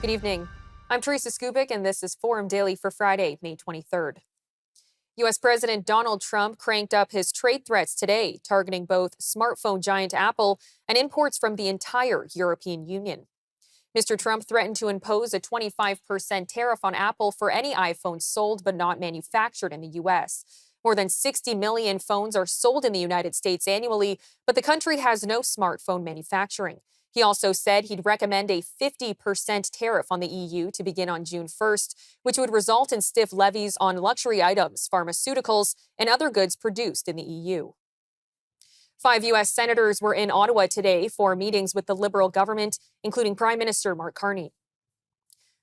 Good evening. I'm Teresa Skubic, and this is Forum Daily for Friday, May 23rd. U.S. President Donald Trump cranked up his trade threats today, targeting both smartphone giant Apple and imports from the entire European Union. Mr. Trump threatened to impose a 25% tariff on Apple for any iPhone sold but not manufactured in the U.S. More than 60 million phones are sold in the United States annually, but the country has no smartphone manufacturing. He also said he'd recommend a 50% tariff on the EU to begin on June 1st, which would result in stiff levies on luxury items, pharmaceuticals, and other goods produced in the EU. 5 U.S. senators were in Ottawa today for meetings with the Liberal government, including Prime Minister Mark Carney.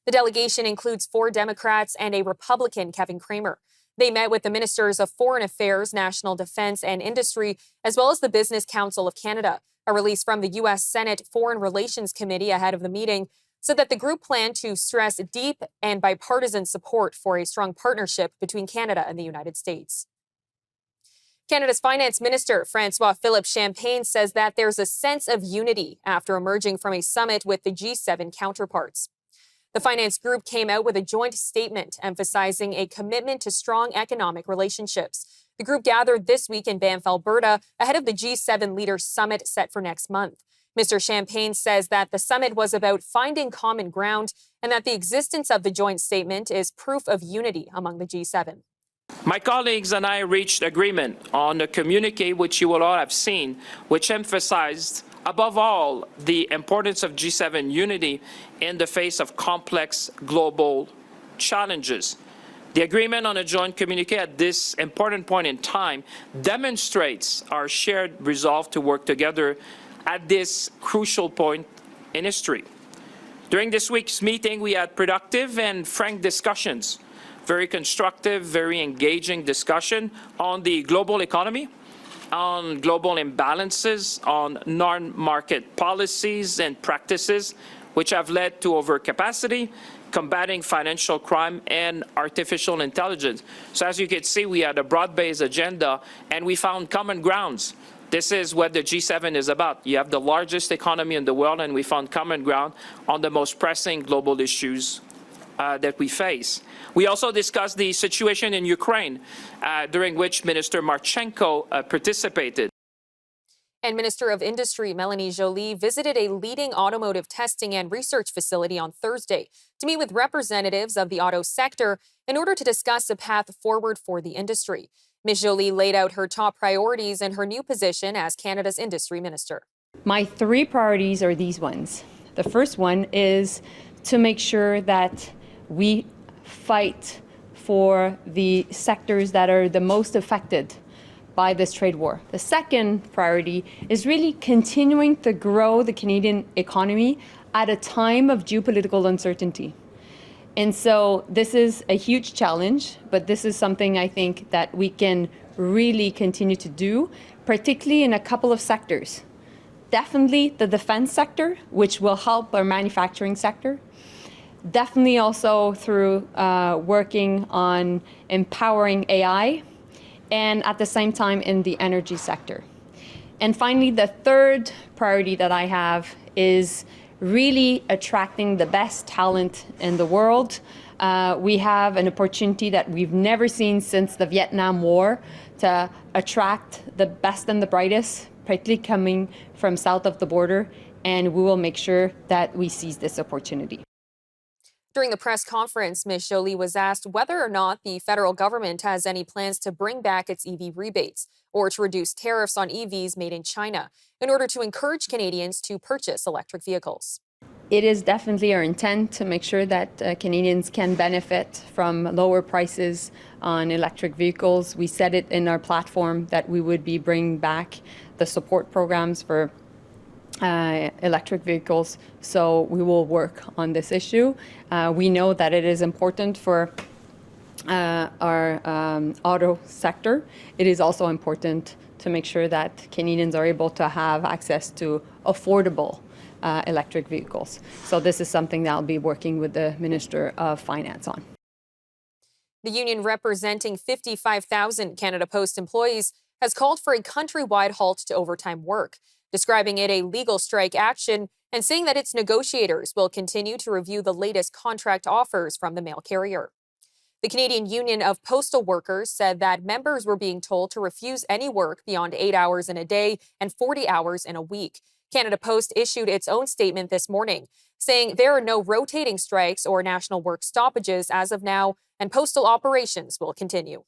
The delegation includes 4 Democrats and a Republican, Kevin Cramer. They met with the Ministers of Foreign Affairs, National Defense, and Industry, as well as the Business Council of Canada. A release from the U.S. Senate Foreign Relations Committee ahead of the meeting said that the group planned to stress deep and bipartisan support for a strong partnership between Canada and the United States. Canada's Finance Minister, François-Philippe Champagne, says that there's a sense of unity after emerging from a summit with the G7 counterparts. The finance group came out with a joint statement emphasizing a commitment to strong economic relationships. The group gathered this week in Banff, Alberta, ahead of the G7 Leaders Summit set for next month. Mr. Champagne says that the summit was about finding common ground and that the existence of the joint statement is proof of unity among the G7. My colleagues and I reached agreement on a communique which you will all have seen, which emphasized, above all, the importance of G7 unity in the face of complex global challenges. The agreement on a joint communique at this important point in time demonstrates our shared resolve to work together at this crucial point in history. During this week's meeting, we had productive and frank discussions, very constructive, very engaging discussion on the global economy, on global imbalances, on non-market policies and practices which have led to overcapacity, combating financial crime, and artificial intelligence. So as you can see, we had a broad-based agenda, and we found common grounds. This is what the G7 is about. You have the largest economy in the world, and we found common ground on the most pressing global issues that we face. We also discussed the situation in Ukraine, during which Minister Marchenko participated. And Minister of Industry Melanie Joly visited a leading automotive testing and research facility on Thursday to meet with representatives of the auto sector in order to discuss a path forward for the industry. Ms. Joly laid out her top priorities in her new position as Canada's industry minister. My 3 priorities are these ones. The first one is to make sure that we fight for the sectors that are the most affected by this trade war. The second priority is really continuing to grow the Canadian economy at a time of geopolitical uncertainty. And so this is a huge challenge, but this is something I think that we can really continue to do, particularly in a couple of sectors. Definitely the defense sector, which will help our manufacturing sector. Definitely also through working on empowering AI, and at the same time in the energy sector. And finally, the third priority that I have is really attracting the best talent in the world. We have an opportunity that we've never seen since the Vietnam War to attract the best and the brightest, particularly coming from south of the border, and we will make sure that we seize this opportunity. During the press conference, Ms. Joly was asked whether or not the federal government has any plans to bring back its EV rebates or to reduce tariffs on EVs made in China in order to encourage Canadians to purchase electric vehicles. It is definitely our intent to make sure that Canadians can benefit from lower prices on electric vehicles. We said it in our platform that we would be bringing back the support programs for electric vehicles, so we will work on this issue. We know that it is important for our auto sector. It is also important to make sure that Canadians are able to have access to affordable electric vehicles. So this is something that I'll be working with the Minister of Finance on. The union representing 55,000 Canada Post employees has called for a countrywide halt to overtime work. describing it a legal strike action and saying that its negotiators will continue to review the latest contract offers from the mail carrier. The Canadian Union of Postal Workers said that members were being told to refuse any work beyond 8 hours in a day and 40 hours in a week. Canada Post issued its own statement this morning, saying there are no rotating strikes or national work stoppages as of now, and postal operations will continue.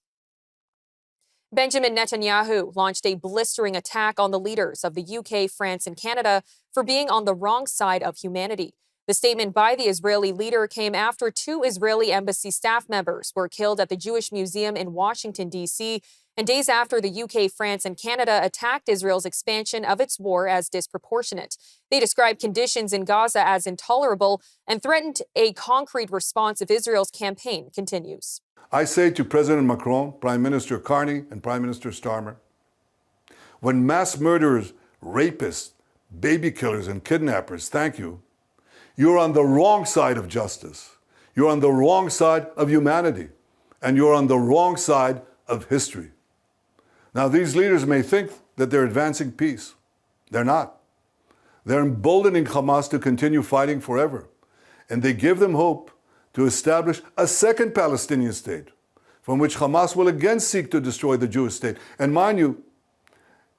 Benjamin Netanyahu launched a blistering attack on the leaders of the UK, France, and Canada for being on the wrong side of humanity. The statement by the Israeli leader came after 2 Israeli embassy staff members were killed at the Jewish Museum in Washington, D.C., and days after the UK, France, and Canada attacked Israel's expansion of its war as disproportionate. They described conditions in Gaza as intolerable and threatened a concrete response if Israel's campaign continues. I say to President Macron, Prime Minister Carney, and Prime Minister Starmer, when mass murderers, rapists, baby killers, and kidnappers thank you, you're on the wrong side of justice. You're on the wrong side of humanity. And you're on the wrong side of history. Now, these leaders may think that they're advancing peace. They're not. They're emboldening Hamas to continue fighting forever. And they give them hope to establish a second Palestinian state, from which Hamas will again seek to destroy the Jewish state. And mind you,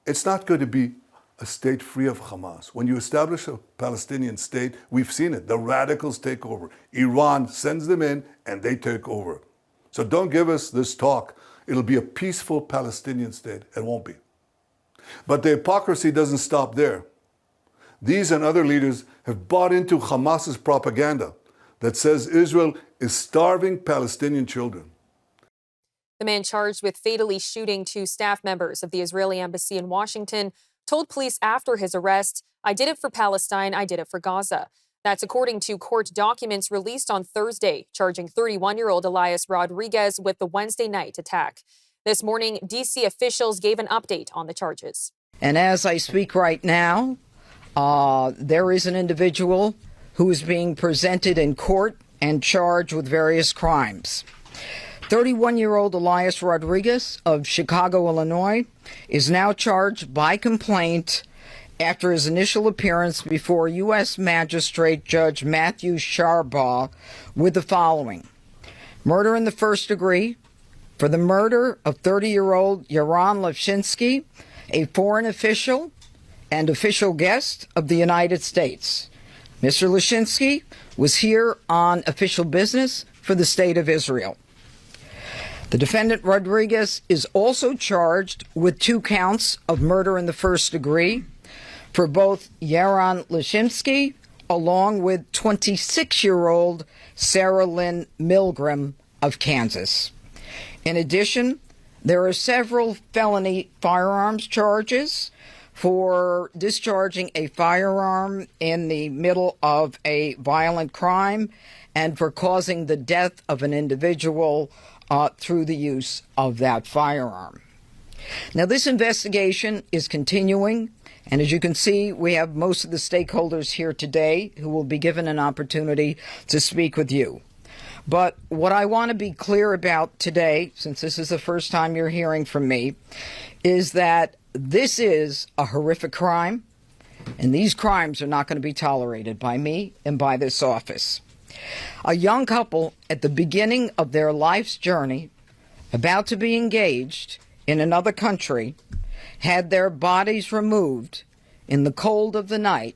it's not going to be a state free of Hamas. When you establish a Palestinian state, we've seen it. The radicals take over. Iran sends them in and they take over. So don't give us this talk. It'll be a peaceful Palestinian state. It won't be. But the hypocrisy doesn't stop there. These and other leaders have bought into Hamas's propaganda that says Israel is starving Palestinian children. The man charged with fatally shooting 2 staff members of the Israeli embassy in Washington told police after his arrest, "I did it for Palestine, I did it for Gaza." That's according to court documents released on Thursday, charging 31-year-old Elias Rodriguez with the Wednesday night attack. This morning, D.C. officials gave an update on the charges. And as I speak right now, there is an individual who is being presented in court and charged with various crimes. 31-year-old Elias Rodriguez of Chicago, Illinois, is now charged by complaint after his initial appearance before U.S. Magistrate Judge Matthew Sharbaugh with the following: murder in the first degree for the murder of 30-year-old Yaron Levshinsky, a foreign official and official guest of the United States. Mr. Levshinsky was here on official business for the State of Israel. The defendant Rodriguez is also charged with 2 counts of murder in the first degree for both Yaron Levshinsky along with 26-year-old Sarah Lynn Milgram of Kansas. In addition, there are several felony firearms charges for discharging a firearm in the middle of a violent crime and for causing the death of an individual through the use of that firearm. Now, this investigation is continuing, and as you can see, we have most of the stakeholders here today who will be given an opportunity to speak with you. But what I want to be clear about today, since this is the first time you're hearing from me, is that this is a horrific crime, and these crimes are not going to be tolerated by me and by this office. A young couple at the beginning of their life's journey, about to be engaged in another country, had their bodies removed in the cold of the night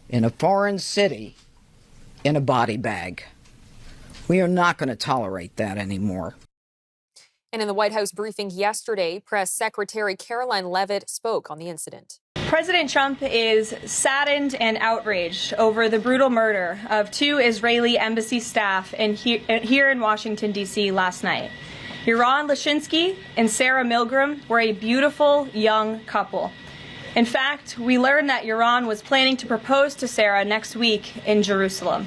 in a foreign city in a body bag. We are not going to tolerate that anymore. And in the White House briefing yesterday, Press Secretary Caroline Leavitt spoke on the incident. President Trump is saddened and outraged over the brutal murder of 2 Israeli embassy staff here in Washington, D.C. last night. Yaron Levshinsky and Sarah Milgram were a beautiful young couple. In fact, we learned that Yaron was planning to propose to Sarah next week in Jerusalem.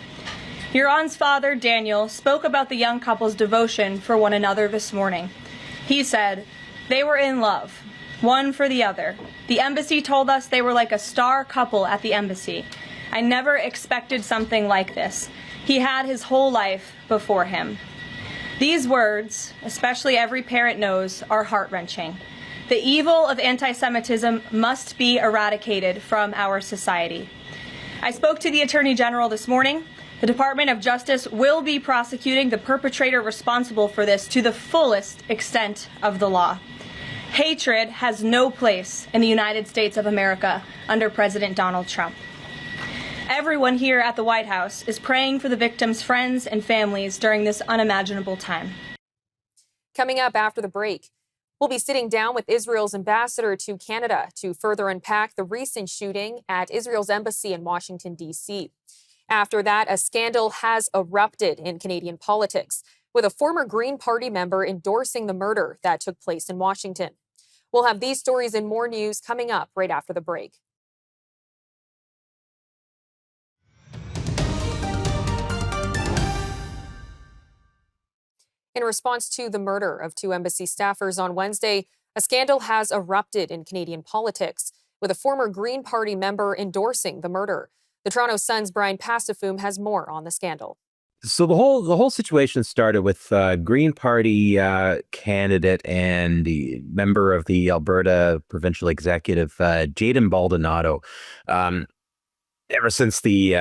Yaron's father, Daniel, spoke about the young couple's devotion for one another this morning. He said, "They were in love, one for the other. The embassy told us they were like a star couple at the embassy. I never expected something like this. He had his whole life before him." These words, especially every parent knows, are heart-wrenching. The evil of anti-Semitism must be eradicated from our society. I spoke to the Attorney General this morning. The Department of Justice will be prosecuting the perpetrator responsible for this to the fullest extent of the law. Hatred has no place in the United States of America under President Donald Trump. Everyone here at the White House is praying for the victims' friends and families during this unimaginable time. Coming up after the break, we'll be sitting down with Israel's ambassador to Canada to further unpack the recent shooting at Israel's embassy in Washington, D.C. After that, a scandal has erupted in Canadian politics, with a former Green Party member endorsing the murder that took place in Washington. We'll have these stories and more news coming up right after the break. In response to the murder of two embassy staffers on Wednesday, a scandal has erupted in Canadian politics, with a former Green Party member endorsing the murder. The Toronto Sun's Brian Passafoom has more on the scandal. So the whole situation started with Green Party candidate and the member of the Alberta Provincial Executive, Jayden Baldonado. Ever since the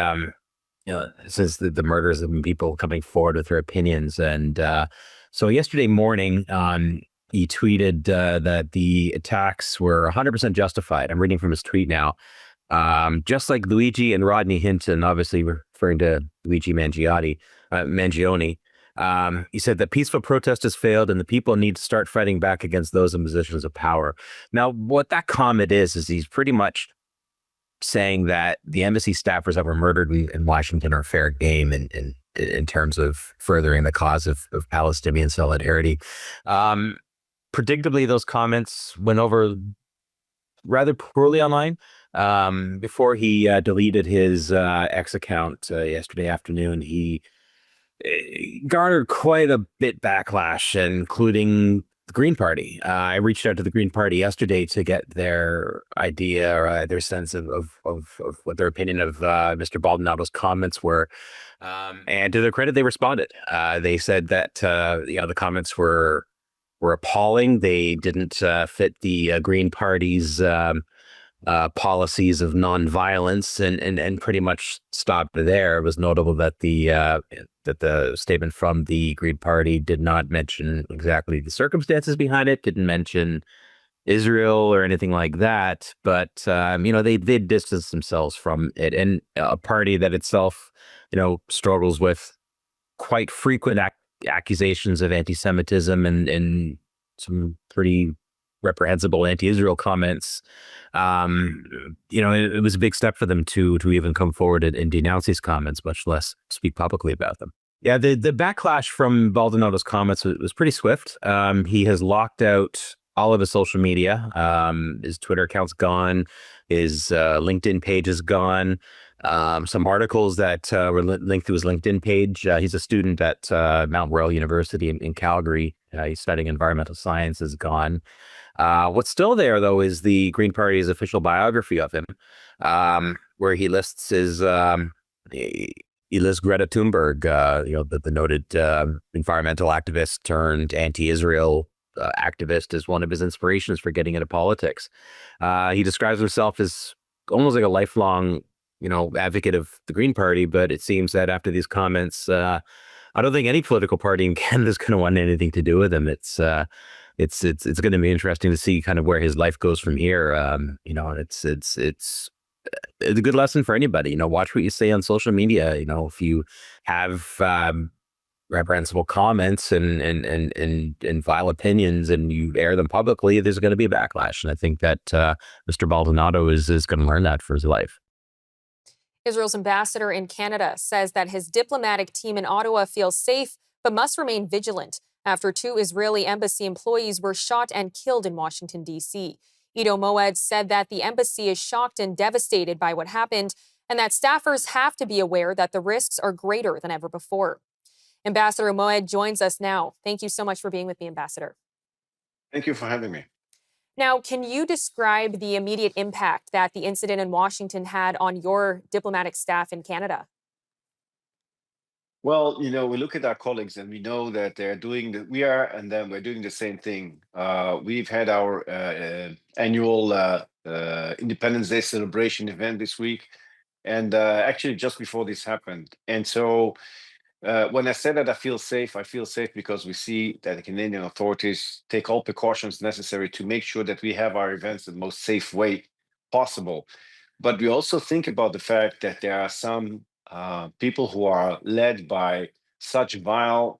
murders have been people coming forward with their opinions, and so yesterday morning, he tweeted that the attacks were 100% justified. I'm reading from his tweet now. Just like Luigi and Rodney Hinton, obviously referring to Luigi Mangione, he said that peaceful protest has failed and the people need to start fighting back against those in positions of power. Now, what that comment is he's pretty much saying that the embassy staffers that were murdered in Washington are fair game in terms of furthering the cause of Palestinian solidarity. Predictably, those comments went over rather poorly online. Before he deleted his X account yesterday afternoon, he garnered quite a bit backlash, including the Green Party. I reached out to the Green Party yesterday to get their idea or their sense of what their opinion of Mr. Baldonado's comments were. And to their credit, they responded. They said that the comments were appalling. They didn't fit the Green Party's policies of nonviolence, and pretty much stopped there. It was notable that the statement from the Green Party did not mention exactly the circumstances behind it, didn't mention Israel or anything like that, but they distanced themselves from it, and a party that itself struggles with quite frequent accusations of anti-Semitism and some pretty reprehensible anti-Israel comments. It was a big step for them to even come forward and denounce these comments, much less speak publicly about them. Yeah, the backlash from Baldonado's comments was pretty swift. He has locked out all of his social media. His Twitter account's gone. His LinkedIn page is gone. Some articles that were linked to his LinkedIn page. He's a student at Mount Royal University in Calgary. He's studying environmental science, is gone. What's still there, though, is the Green Party's official biography of him, where he lists he lists Greta Thunberg, the noted environmental activist turned anti-Israel activist, as one of his inspirations for getting into politics. He describes himself as almost like a lifelong, advocate of the Green Party, but it seems that after these comments, I don't think any political party in Canada is going to want anything to do with him. It's going to be interesting to see kind of where his life goes from here. It's a good lesson for anybody. Watch what you say on social media. If you have reprehensible comments and vile opinions and you air them publicly, there's going to be a backlash. And I think that Mr. Baldonado is going to learn that for his life. Israel's ambassador in Canada says that his diplomatic team in Ottawa feels safe but must remain vigilant after two Israeli embassy employees were shot and killed in Washington, D.C. Ido Moed said that the embassy is shocked and devastated by what happened and that staffers have to be aware that the risks are greater than ever before. Ambassador Moed joins us now. Thank you so much for being with me, Ambassador. Thank you for having me. Now, can you describe the immediate impact that the incident in Washington had on your diplomatic staff in Canada? Well, we look at our colleagues and we know that they're doing we are and them, we're doing the same thing. We've had our annual Independence Day celebration event this week, and actually just before this happened. And so when I said that I feel safe because we see that the Canadian authorities take all precautions necessary to make sure that we have our events in the most safe way possible. But we also think about the fact that there are some people who are led by such vile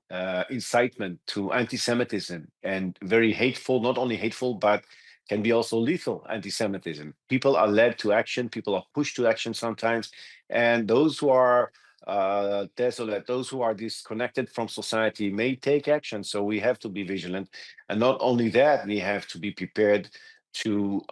incitement to anti-Semitism and very hateful, not only hateful, but can be also lethal anti-Semitism. People are led to action, people are pushed to action sometimes, and those who are desolate, those who are disconnected from society may take action. So we have to be vigilant. And not only that, we have to be prepared to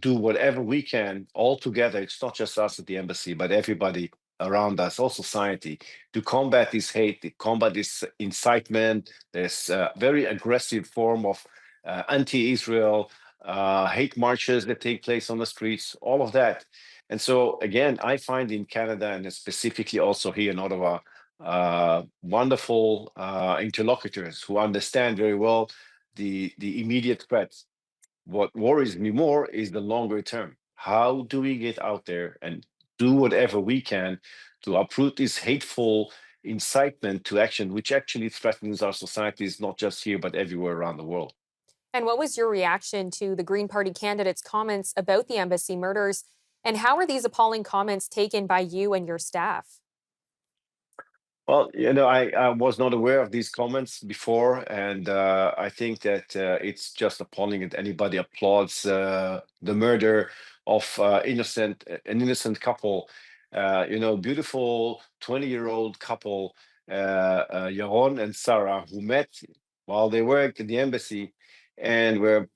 do whatever we can all together. It's not just us at the embassy, but everybody around us, all society, to combat this hate, to combat this incitement, this very aggressive form of anti-Israel hate marches that take place on the streets, all of that. And so, again, I find in Canada and specifically also here in Ottawa, wonderful interlocutors who understand very well the immediate threats. What worries me more is the longer term. How do we get out there and do whatever we can to uproot this hateful incitement to action, which actually threatens our societies, not just here, but everywhere around the world? And what was your reaction to the Green Party candidate's comments about the embassy murders? And how are these appalling comments taken by you and your staff? Well, I was not aware of these comments before, and I think that it's just appalling that anybody applauds the murder of an innocent couple, beautiful 20-year-old couple, Yaron and Sarah, who met while they worked at the embassy, and were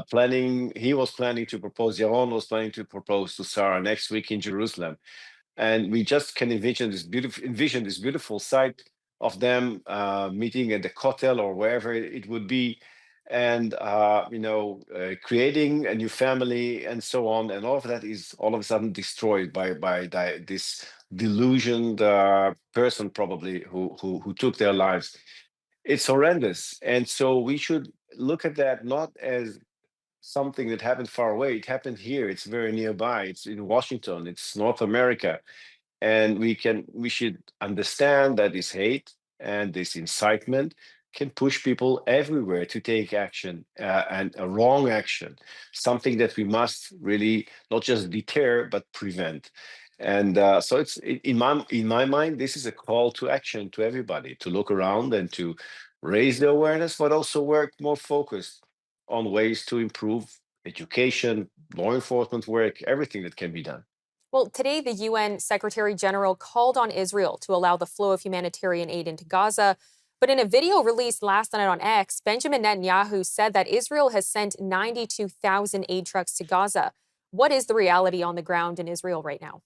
planning. He was planning to propose. Yaron was planning to propose to Sarah next week in Jerusalem, and we just can envision this beautiful sight of them meeting at the kotel or wherever it would be, and creating a new family and so on, and all of that is all of a sudden destroyed by this delusioned person probably who took their lives. It's horrendous, and so we should look at that not as something that happened far away. It happened here. It's very nearby. It's in Washington. It's North America, and we should understand that this hate and this incitement can push people everywhere to take action, and a wrong action, something that we must really not just deter but prevent. And so it's in my mind, this is a call to action to everybody to look around and to raise the awareness, but also work more focused on ways to improve education, law enforcement work, everything that can be done. Well, today the UN Secretary General called on Israel to allow the flow of humanitarian aid into Gaza. But in a video released last night on X, Benjamin Netanyahu said that Israel has sent 92,000 aid trucks to Gaza. What is the reality on the ground in Israel right now?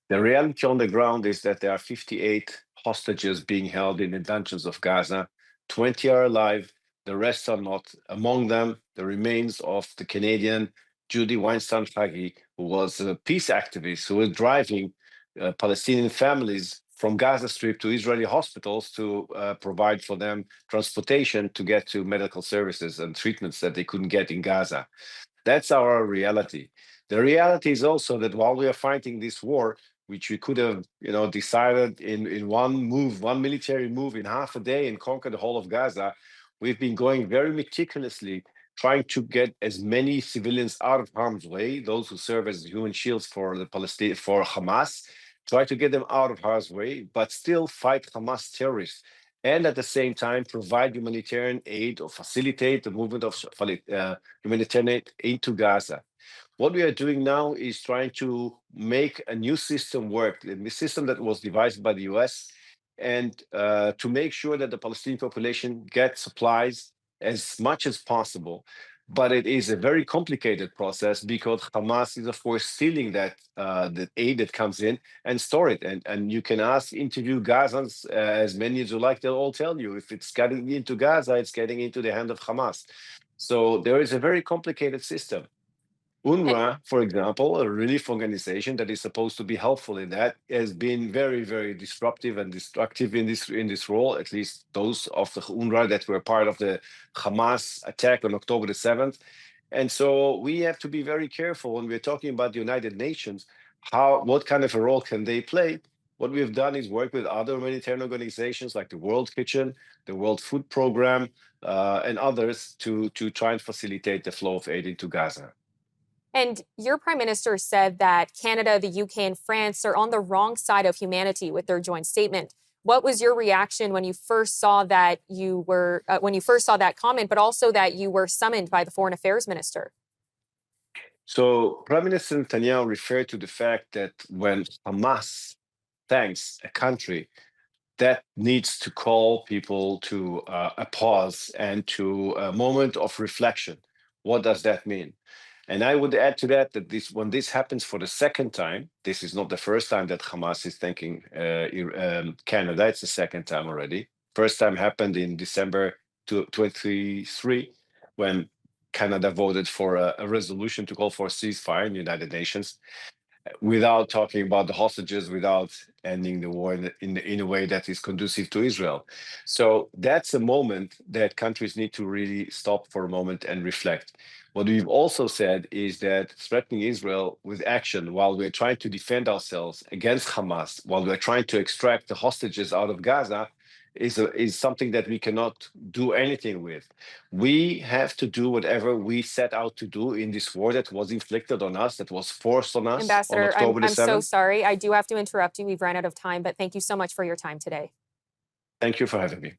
The reality on the ground is that there are 58 hostages being held in the dungeons of Gaza. 20 are alive, the rest are not. Among them, the remains of the Canadian Judy Weinstein Hagi, who was a peace activist who was driving Palestinian families from Gaza Strip to Israeli hospitals to provide for them transportation to get to medical services and treatments that they couldn't get in Gaza. That's our reality. The reality is also that while we are fighting this war, which we could have, decided in one move, one military move in half a day and conquer the whole of Gaza, we've been going very meticulously, trying to get as many civilians out of harm's way, those who serve as human shields for for Hamas, try to get them out of harm's way, but still fight Hamas terrorists. And at the same time, provide humanitarian aid or facilitate the movement of humanitarian aid into Gaza. What we are doing now is trying to make a new system work, the system that was devised by the US, and to make sure that the Palestinian population gets supplies as much as possible. But it is a very complicated process because Hamas is, of course, stealing that aid that comes in and store it. And you can interview Gazans as many as you like; they'll all tell you if it's getting into Gaza, it's getting into the hand of Hamas. So there is a very complicated system. UNRWA, for example, a relief organization that is supposed to be helpful in that, has been very, very disruptive and destructive in this role. At least those of the UNRWA that were part of the Hamas attack on October the 7th. And so we have to be very careful when we're talking about the United Nations. What kind of a role can they play? What we've done is work with other humanitarian organizations like the World Kitchen, the World Food Program, and others to try and facilitate the flow of aid into Gaza. And your prime minister said that Canada, the UK, and France are on the wrong side of humanity with their joint statement. What was your reaction when you first saw that comment, but also that you were summoned by the foreign affairs minister? So Prime Minister Netanyahu referred to the fact that when Hamas thanks a country, that needs to call people to a pause and to a moment of reflection. What does that mean? And I would add to that when this happens for the second time, this is not the first time that Hamas is thanking Canada. It's the second time already. First time happened in December 2023 when Canada voted for a resolution to call for a ceasefire in the United Nations, without talking about the hostages, without ending the war in a way that is conducive to Israel. So that's a moment that countries need to really stop for a moment and reflect. What we've also said is that threatening Israel with action while we're trying to defend ourselves against Hamas, while we're trying to extract the hostages out of Gaza, is something that we cannot do anything with. We have to do whatever we set out to do in this war that was inflicted on us, that was forced on us Ambassador, on October the 7th. I'm so sorry. I do have to interrupt you. We've ran out of time, but thank you so much for your time today. Thank you for having me.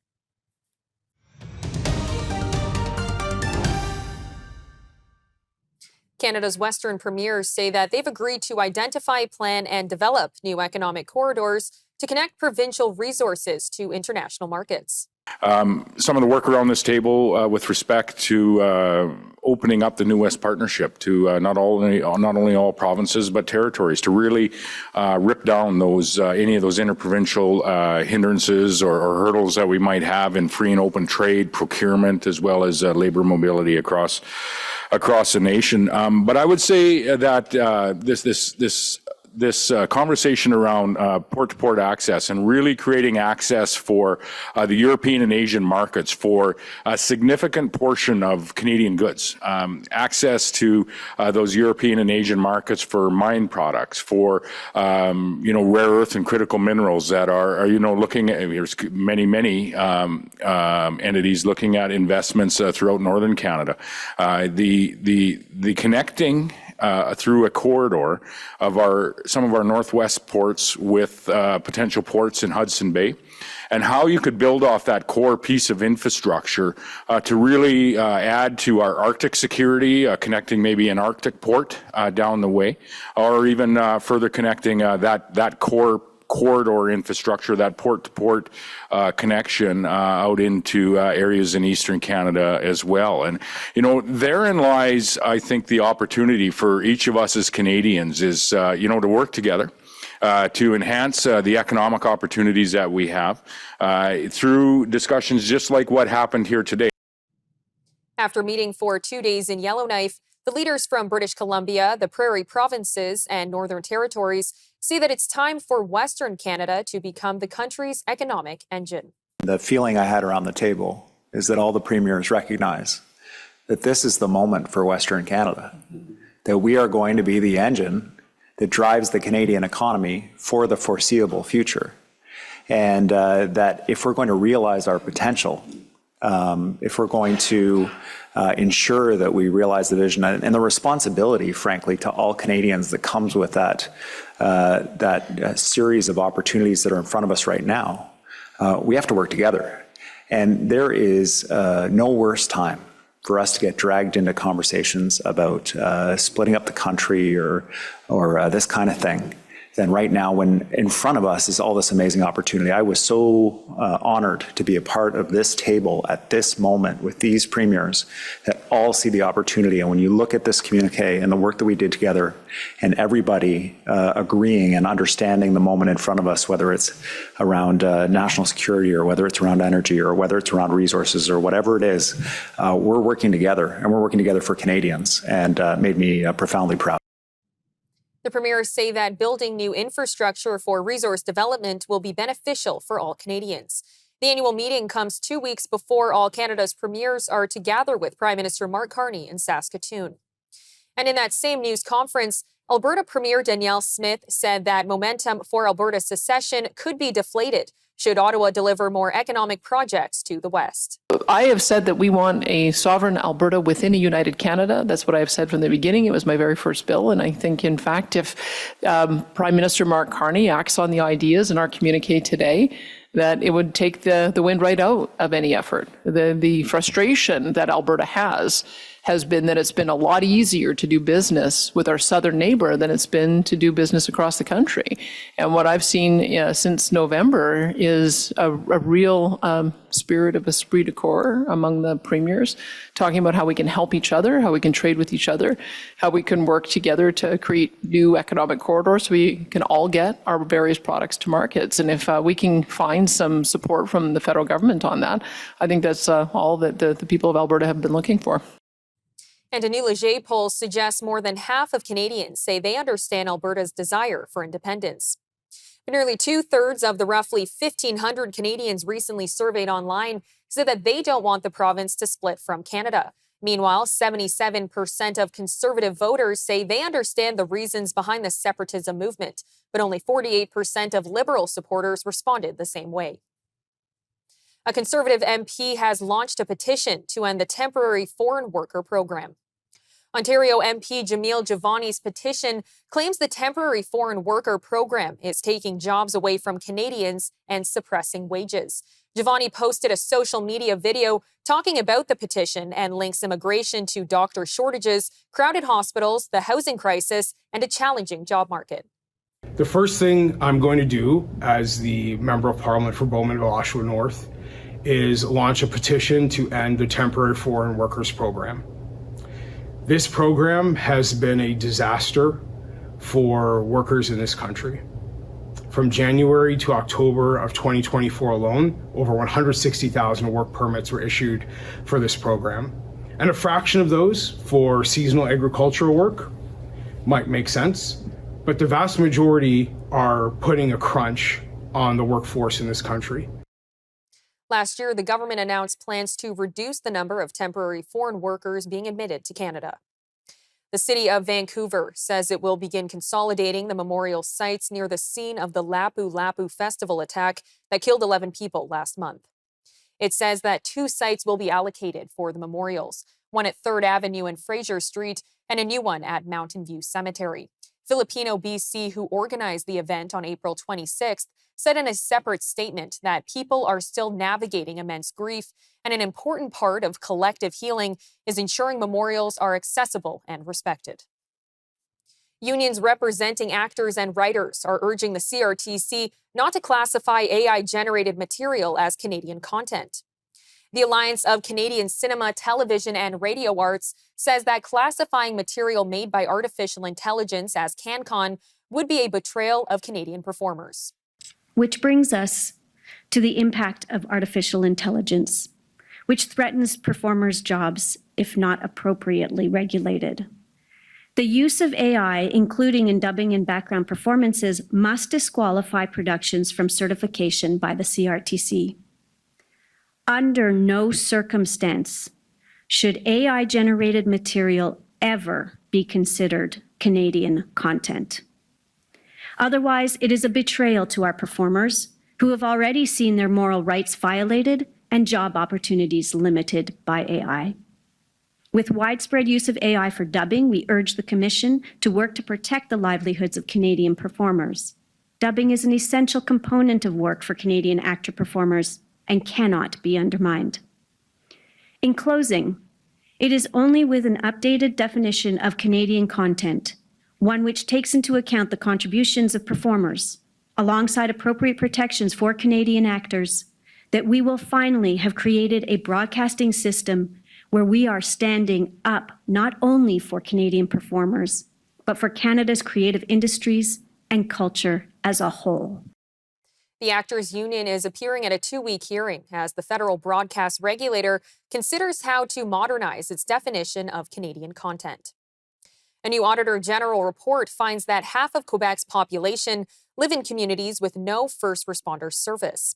Canada's Western premiers say that they've agreed to identify, plan, and develop new economic corridors to connect provincial resources to international markets. Some of the work around this table with respect to opening up the New West Partnership to not only all provinces but territories, to really rip down those any of those interprovincial hindrances or hurdles that we might have in free and open trade, procurement, as well as labor mobility across the nation. But I would say that this conversation around port-to-port access and really creating access for the European and Asian markets for a significant portion of Canadian goods, access to those European and Asian markets for mine products, for rare earth and critical minerals that are looking at. There's many entities looking at investments throughout northern Canada. The connecting through a corridor of some of our northwest ports with potential ports in Hudson Bay, and how you could build off that core piece of infrastructure to really add to our Arctic security, connecting maybe an Arctic port down the way, or even further connecting that core corridor infrastructure, that port-to-port connection out into areas in Eastern Canada as well. And, therein lies, I think, the opportunity for each of us as Canadians is, to work together to enhance the economic opportunities that we have through discussions just like what happened here today. After meeting for 2 days in Yellowknife, the leaders from British Columbia, the Prairie Provinces, and Northern Territories say that it's time for Western Canada to become the country's economic engine. The feeling I had around the table is that all the premiers recognize that this is the moment for Western Canada, that we are going to be the engine that drives the Canadian economy for the foreseeable future. And that if we're going to realize our potential, if we're going to ensure that we realize the vision and the responsibility, frankly, to all Canadians that comes with that series of opportunities that are in front of us right now, we have to work together. And there is no worse time for us to get dragged into conversations about splitting up the country or this kind of thing than right now when in front of us is all this amazing opportunity. I was so honored to be a part of this table at this moment with these premiers that all see the opportunity. And when you look at this communique and the work that we did together and everybody agreeing and understanding the moment in front of us, whether it's around national security or whether it's around energy or whether it's around resources or whatever it is, we're working together, and we're working together for Canadians, and made me profoundly proud. The premiers say that building new infrastructure for resource development will be beneficial for all Canadians. The annual meeting comes 2 weeks before all Canada's premiers are to gather with Prime Minister Mark Carney in Saskatoon. And in that same news conference, Alberta Premier Danielle Smith said that momentum for Alberta's secession could be deflated should Ottawa deliver more economic projects to the West. I have said that we want a sovereign Alberta within a united Canada. That's what I have said from the beginning. It was my very first bill. And I think, in fact, if Prime Minister Mark Carney acts on the ideas in our communique today, that it would take the wind right out of any effort. The frustration that Alberta has been that it's been a lot easier to do business with our southern neighbor than it's been to do business across the country. And what I've seen since November is a real spirit of esprit de corps among the premiers, talking about how we can help each other, how we can trade with each other, how we can work together to create new economic corridors so we can all get our various products to markets. And if we can find some support from the federal government on that, I think that's all that the people of Alberta have been looking for. And a new Leger poll suggests more than half of Canadians say they understand Alberta's desire for independence. But nearly 2/3 of the roughly 1,500 Canadians recently surveyed online said that they don't want the province to split from Canada. Meanwhile, 77% of Conservative voters say they understand the reasons behind the separatism movement, but only 48% of Liberal supporters responded the same way. A Conservative MP has launched a petition to end the temporary foreign worker program. Ontario MP Jamil Javani's petition claims the temporary foreign worker program is taking jobs away from Canadians and suppressing wages. Javani posted a social media video talking about the petition and links immigration to doctor shortages, crowded hospitals, the housing crisis, and a challenging job market. The first thing I'm going to do as the Member of Parliament for Bowmanville Oshawa North is launch a petition to end the temporary foreign workers program. This program has been a disaster for workers in this country. From January to October of 2024 alone, over 160,000 work permits were issued for this program. And a fraction of those for seasonal agricultural work might make sense, but the vast majority are putting a crunch on the workforce in this country. Last year, the government announced plans to reduce the number of temporary foreign workers being admitted to Canada. The city of Vancouver says it will begin consolidating the memorial sites near the scene of the Lapu Lapu Festival attack that killed 11 people last month. It says that 2 sites will be allocated for the memorials, one at 3rd Avenue and Fraser Street, and a new one at Mountain View Cemetery. Filipino BC, who organized the event on April 26th, said in a separate statement that people are still navigating immense grief, and an important part of collective healing is ensuring memorials are accessible and respected. Unions representing actors and writers are urging the CRTC not to classify AI-generated material as Canadian content. The Alliance of Canadian Cinema, Television and Radio Arts says that classifying material made by artificial intelligence as CanCon would be a betrayal of Canadian performers. Which brings us to the impact of artificial intelligence, which threatens performers' jobs if not appropriately regulated. The use of AI, including in dubbing and background performances, must disqualify productions from certification by the CRTC. Under no circumstance should AI-generated material ever be considered Canadian content. Otherwise, it is a betrayal to our performers, who have already seen their moral rights violated and job opportunities limited by AI. With widespread use of AI for dubbing, we urge the Commission to work to protect the livelihoods of Canadian performers. Dubbing is an essential component of work for Canadian actor-performers and cannot be undermined. In closing, it is only with an updated definition of Canadian content one which takes into account the contributions of performers, alongside appropriate protections for Canadian actors, that we will finally have created a broadcasting system where we are standing up not only for Canadian performers, but for Canada's creative industries and culture as a whole. The Actors Union is appearing at a 2-week hearing as the federal broadcast regulator considers how to modernize its definition of Canadian content. A new Auditor General report finds that half of Quebec's population live in communities with no first responder service.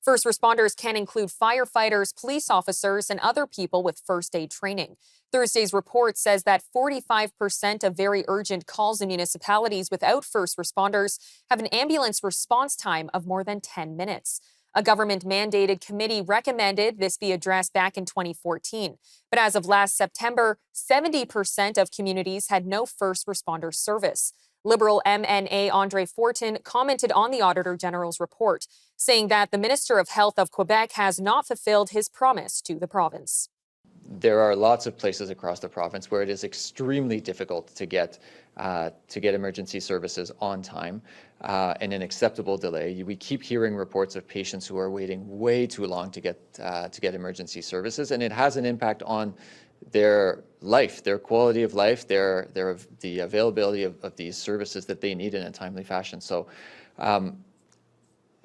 First responders can include firefighters, police officers, and other people with first aid training. Thursday's report says that 45% of very urgent calls in municipalities without first responders have an ambulance response time of more than 10 minutes. A government-mandated committee recommended this be addressed back in 2014. But as of last September, 70% of communities had no first responder service. Liberal MNA Andre Fortin commented on the Auditor General's report, saying that the Minister of Health of Quebec has not fulfilled his promise to the province. There are lots of places across the province where it is extremely difficult to get emergency services on time and an acceptable delay. We keep hearing reports of patients who are waiting way too long to get emergency services, and it has an impact on their life, their quality of life, the availability of these services that they need in a timely fashion. So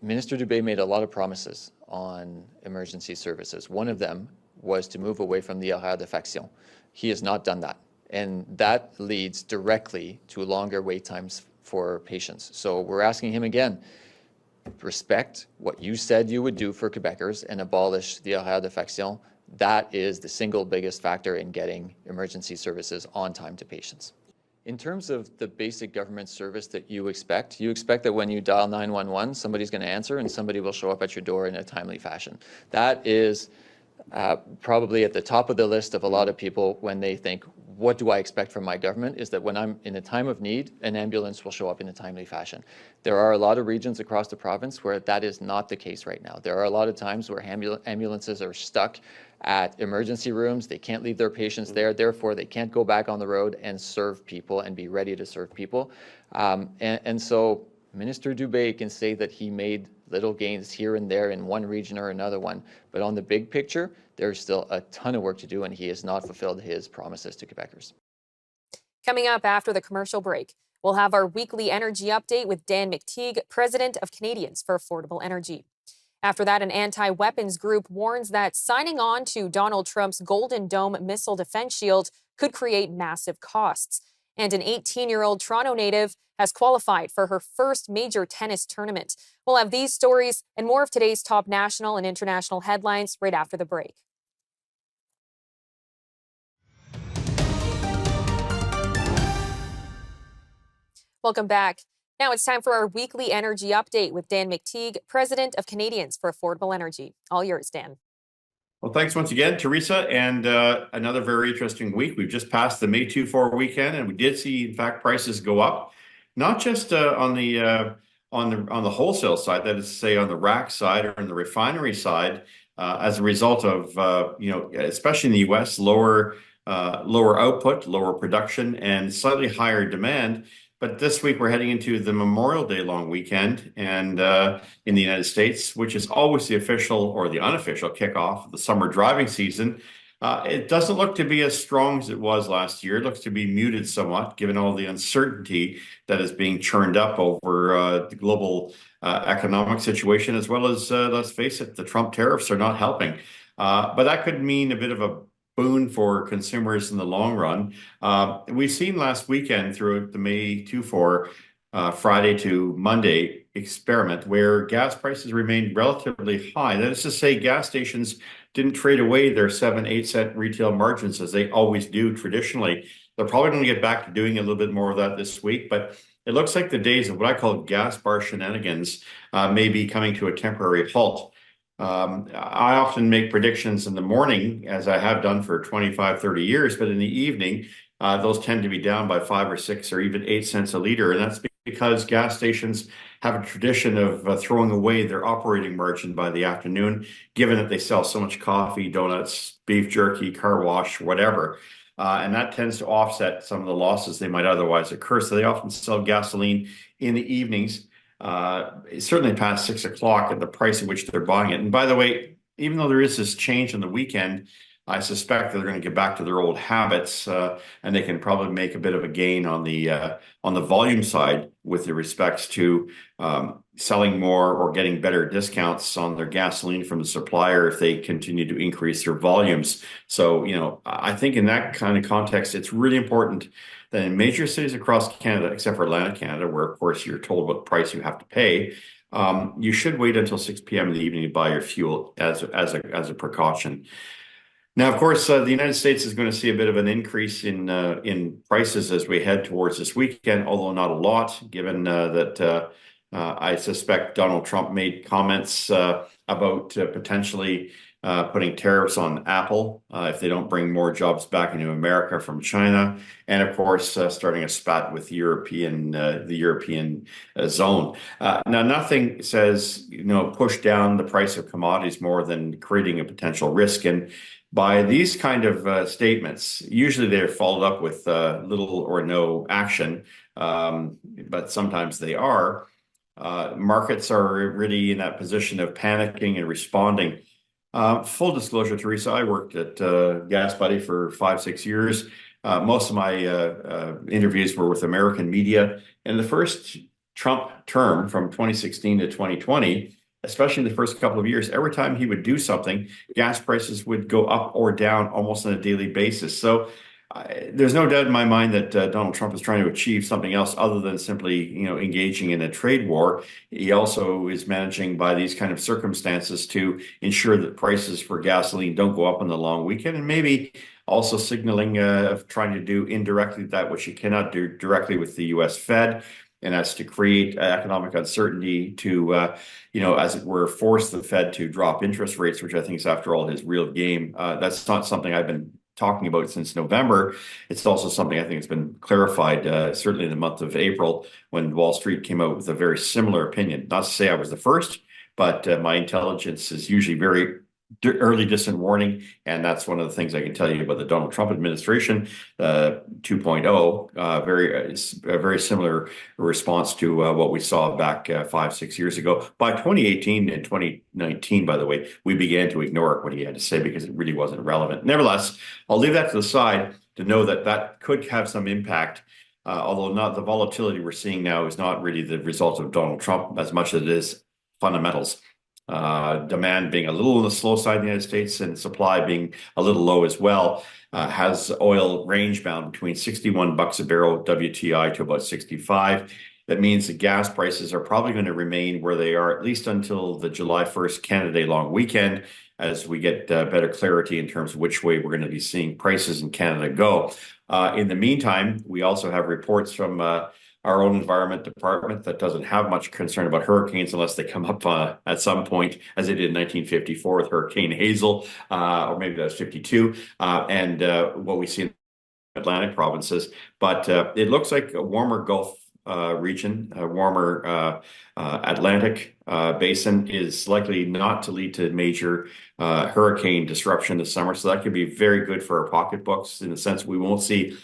Minister Dubé made a lot of promises on emergency services. One of them was to move away from the horaire de faction. He has not done that. And that leads directly to longer wait times for patients. So we're asking him again, respect what you said you would do for Quebecers and abolish the horaire de faction. That is the single biggest factor in getting emergency services on time to patients. In terms of the basic government service that you expect that when you dial 911, somebody's going to answer and somebody will show up at your door in a timely fashion. That is probably at the top of the list of a lot of people when they think, what do I expect from my government, is that when I'm in a time of need, an ambulance will show up in a timely fashion. There are a lot of regions across the province where that is not the case right now. There are a lot of times where ambulances are stuck at emergency rooms. They can't leave their patients there. Therefore, they can't go back on the road and serve people and be ready to serve people. And so Minister Dubé can say that he made little gains here and there in one region or another one, but on the big picture, there's still a ton of work to do, and he has not fulfilled his promises to Quebecers. Coming up after the commercial break, we'll have our weekly energy update with Dan McTeague, president of Canadians for Affordable Energy. After that, an anti-weapons group warns that signing on to Donald Trump's Golden Dome missile defense shield could create massive costs. And an 18-year-old Toronto native has qualified for her first major tennis tournament. We'll have these stories and more of today's top national and international headlines right after the break. Welcome back. Now it's time for our weekly energy update with Dan McTeague, president of Canadians for Affordable Energy. All yours, Dan. Well, thanks once again, Teresa, and another very interesting week. We've just passed the May 2-4 weekend, and we did see, in fact, prices go up, not just on the wholesale side, that is to say, on the rack side or on the refinery side, as a result of especially in the U.S., lower output, lower production, and slightly higher demand. But this week we're heading into the Memorial Day long weekend, and in the United States, which is always the official or the unofficial kickoff of the summer driving season. It doesn't look to be as strong as it was last year. It looks to be muted somewhat, given all the uncertainty that is being churned up over the global economic situation, as well as, let's face it, the Trump tariffs are not helping. But that could mean a bit of a boon for consumers in the long run. We've seen last weekend through the May 2-4 Friday to Monday experiment where gas prices remained relatively high. That is to say, gas stations didn't trade away their 7-8 cent retail margins as they always do traditionally. They're probably going to get back to doing a little bit more of that this week, but it looks like the days of what I call gas bar shenanigans may be coming to a temporary halt. I often make predictions in the morning, as I have done for 25, 30 years, but in the evening, those tend to be down by 5 or 6 or even 8 cents a liter. And that's because gas stations have a tradition of throwing away their operating margin by the afternoon, given that they sell so much coffee, donuts, beef jerky, car wash, whatever. and that tends to offset some of the losses they might otherwise occur. So they often sell gasoline in the evenings, certainly past 6 o'clock at the price at which they're buying it. And by the way, even though there is this change on the weekend, I suspect they're going to get back to their old habits, and they can probably make a bit of a gain on the volume side with respects to selling more or getting better discounts on their gasoline from the supplier if they continue to increase their volumes. So, I think in that kind of context, it's really important that in major cities across Canada, except for Atlantic Canada, where of course you're told what price you have to pay, you should wait until 6 p.m. in the evening to buy your fuel as a precaution. Now, of course, the United States is going to see a bit of an increase in prices as we head towards this weekend, although not a lot, given that I suspect Donald Trump made comments about potentially putting tariffs on Apple if they don't bring more jobs back into America from China, and of course, starting a spat with the European zone. Now, nothing says push down the price of commodities more than creating a potential risk. And by these kind of statements, usually they're followed up with little or no action, but sometimes they are. Markets are really in that position of panicking and responding. Full disclosure, Teresa, I worked at Gas Buddy for 5-6 years. Most of my interviews were with American media. And the first Trump term from 2016 to 2020, especially in the first couple of years, every time he would do something, gas prices would go up or down almost on a daily basis. So there's no doubt in my mind that Donald Trump is trying to achieve something else other than simply, engaging in a trade war. He also is managing by these kind of circumstances to ensure that prices for gasoline don't go up on the long weekend, and maybe also signaling trying to do indirectly that which he cannot do directly with the U.S. Fed. And that's to create economic uncertainty to, as it were, force the Fed to drop interest rates, which I think is, after all, his real game. That's not something I've been talking about since November. It's also something I think has been clarified, certainly in the month of April, when Wall Street came out with a very similar opinion. Not to say I was the first, but my intelligence is usually very early distant warning, and that's one of the things I can tell you about the Donald Trump administration 2.0. A very similar response to what we saw back 5-6 years ago. By 2018 and 2019, by the way, we began to ignore what he had to say because it really wasn't relevant. Nevertheless, I'll leave that to the side to know that that could have some impact. Although not the volatility we're seeing now is not really the result of Donald Trump as much as it is fundamentals. Demand being a little on the slow side in the United States and supply being a little low as well, has oil range bound between $61 a barrel WTI to about 65. That means the gas prices are probably going to remain where they are at least until the July 1st Canada Day long weekend, as we get better clarity in terms of which way we're going to be seeing prices in Canada go. In the meantime, we also have reports from our own environment department that doesn't have much concern about hurricanes unless they come up at some point, as they did in 1954 with Hurricane Hazel, or maybe that was 52, and what we see in Atlantic provinces. But it looks like a warmer Gulf region, a warmer Atlantic basin is likely not to lead to major hurricane disruption this summer. So that could be very good for our pocketbooks, in the sense we won't see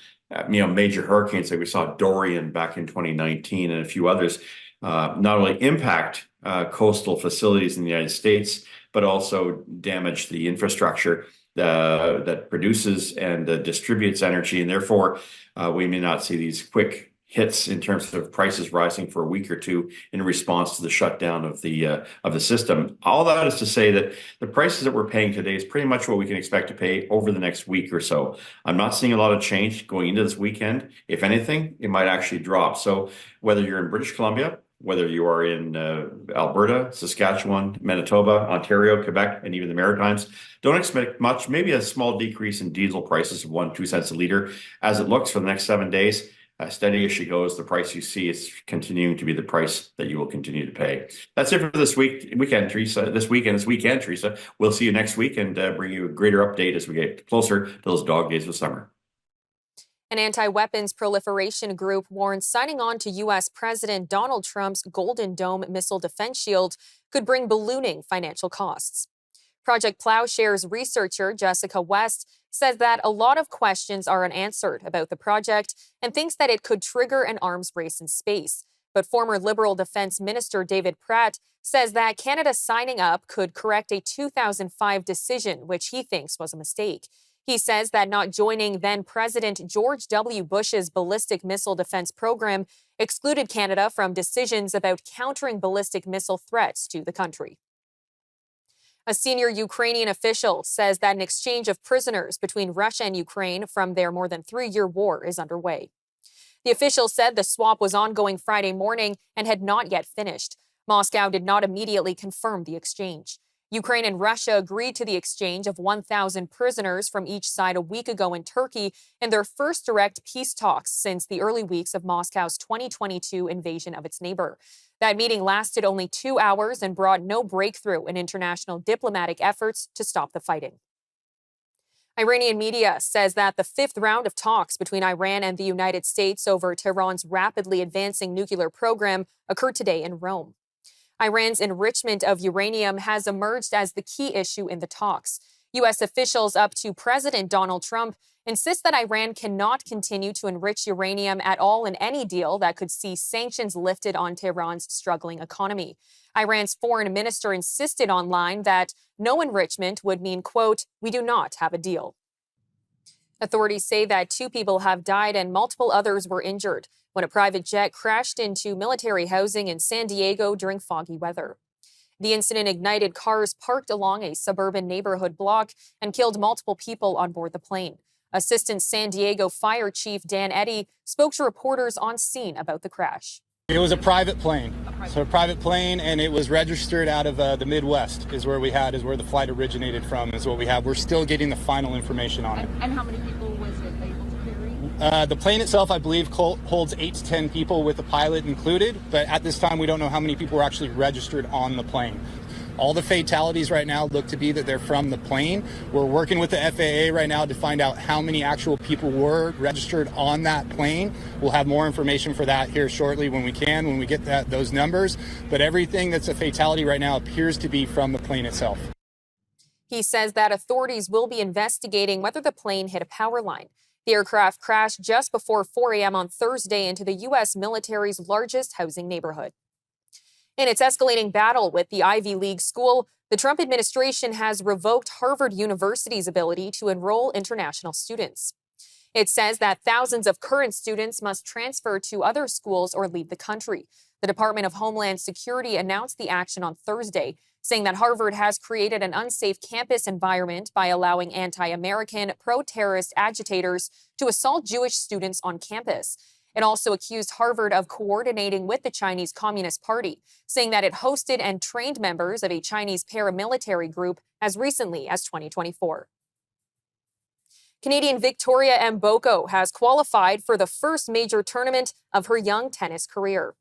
major hurricanes like we saw Dorian back in 2019 and a few others not only impact coastal facilities in the United States, but also damage the infrastructure that produces and distributes energy. And therefore, we may not see these quick hits in terms of prices rising for a week or two in response to the shutdown of the system. All that is to say that the prices that we're paying today is pretty much what we can expect to pay over the next week or so. I'm not seeing a lot of change going into this weekend. If anything, it might actually drop. So whether you're in British Columbia, whether you are in Alberta, Saskatchewan, Manitoba, Ontario, Quebec, and even the Maritimes, don't expect much, maybe a small decrease in diesel prices of 1-2 cents a liter as it looks for the next 7 days. Steady as she goes, the price you see is continuing to be the price that you will continue to pay. That's it for this weekend, Teresa. This weekend, Teresa. We'll see you next week and bring you a greater update as we get closer to those dog days of summer. An anti-weapons proliferation group warns signing on to U.S. President Donald Trump's Golden Dome missile defense shield could bring ballooning financial costs. Project Plowshare's researcher, Jessica West, says that a lot of questions are unanswered about the project and thinks that it could trigger an arms race in space. But former Liberal Defense Minister David Pratt says that Canada signing up could correct a 2005 decision, which he thinks was a mistake. He says that not joining then-President George W. Bush's ballistic missile defense program excluded Canada from decisions about countering ballistic missile threats to the country. A senior Ukrainian official says that an exchange of prisoners between Russia and Ukraine from their more than 3-year war is underway. The official said the swap was ongoing Friday morning and had not yet finished. Moscow did not immediately confirm the exchange. Ukraine and Russia agreed to the exchange of 1,000 prisoners from each side a week ago in Turkey in their first direct peace talks since the early weeks of Moscow's 2022 invasion of its neighbor. That meeting lasted only 2 hours and brought no breakthrough in international diplomatic efforts to stop the fighting. Iranian media says that the 5th round of talks between Iran and the United States over Tehran's rapidly advancing nuclear program occurred today in Rome. Iran's enrichment of uranium has emerged as the key issue in the talks. U.S. officials up to President Donald Trump insist that Iran cannot continue to enrich uranium at all in any deal that could see sanctions lifted on Tehran's struggling economy. Iran's foreign minister insisted online that no enrichment would mean, quote, "we do not have a deal." Authorities say that 2 people have died and multiple others were injured when a private jet crashed into military housing in San Diego during foggy weather. The incident ignited cars parked along a suburban neighborhood block and killed multiple people on board the plane. Assistant San Diego Fire Chief Dan Eddy spoke to reporters on scene about the crash. It was a private plane. So a private plane, and it was registered out of the Midwest is where the flight originated from, is what we have. We're still getting the final information on it. And how many people was it able to carry? The plane itself, I believe, holds 8 to 10 people with the pilot included, but at this time we don't know how many people were actually registered on the plane. All the fatalities right now look to be that they're from the plane. We're working with the FAA right now to find out how many actual people were registered on that plane. We'll have more information for that here shortly when we get those numbers. But everything that's a fatality right now appears to be from the plane itself. He says that authorities will be investigating whether the plane hit a power line. The aircraft crashed just before 4 a.m. on Thursday into the U.S. military's largest housing neighborhood. In its escalating battle with the Ivy League school, the Trump administration has revoked Harvard University's ability to enroll international students. It says that thousands of current students must transfer to other schools or leave the country. The Department of Homeland Security announced the action on Thursday, saying that Harvard has created an unsafe campus environment by allowing anti-American, pro-terrorist agitators to assault Jewish students on campus. It also accused Harvard of coordinating with the Chinese Communist Party, saying that it hosted and trained members of a Chinese paramilitary group as recently as 2024. Canadian Victoria Mboko has qualified for the first major tournament of her young tennis career.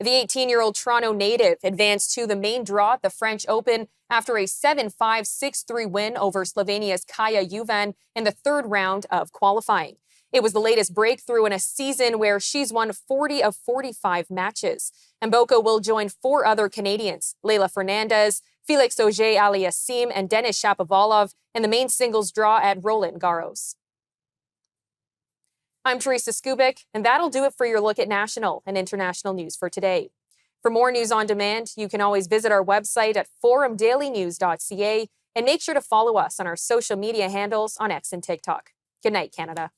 The 18-year-old Toronto native advanced to the main draw at the French Open after a 7-5, 6-3 win over Slovenia's Kaja Juvan in the 3rd round of qualifying. It was the latest breakthrough in a season where she's won 40 of 45 matches. Mboko will join 4 other Canadians, Leylah Fernandez, Felix Auger-Aliassime, and Denis Shapovalov, in the main singles draw at Roland Garros. I'm Teresa Skubik, and that'll do it for your look at national and international news for today. For more news on demand, you can always visit our website at forumdailynews.ca and make sure to follow us on our social media handles on X and TikTok. Good night, Canada.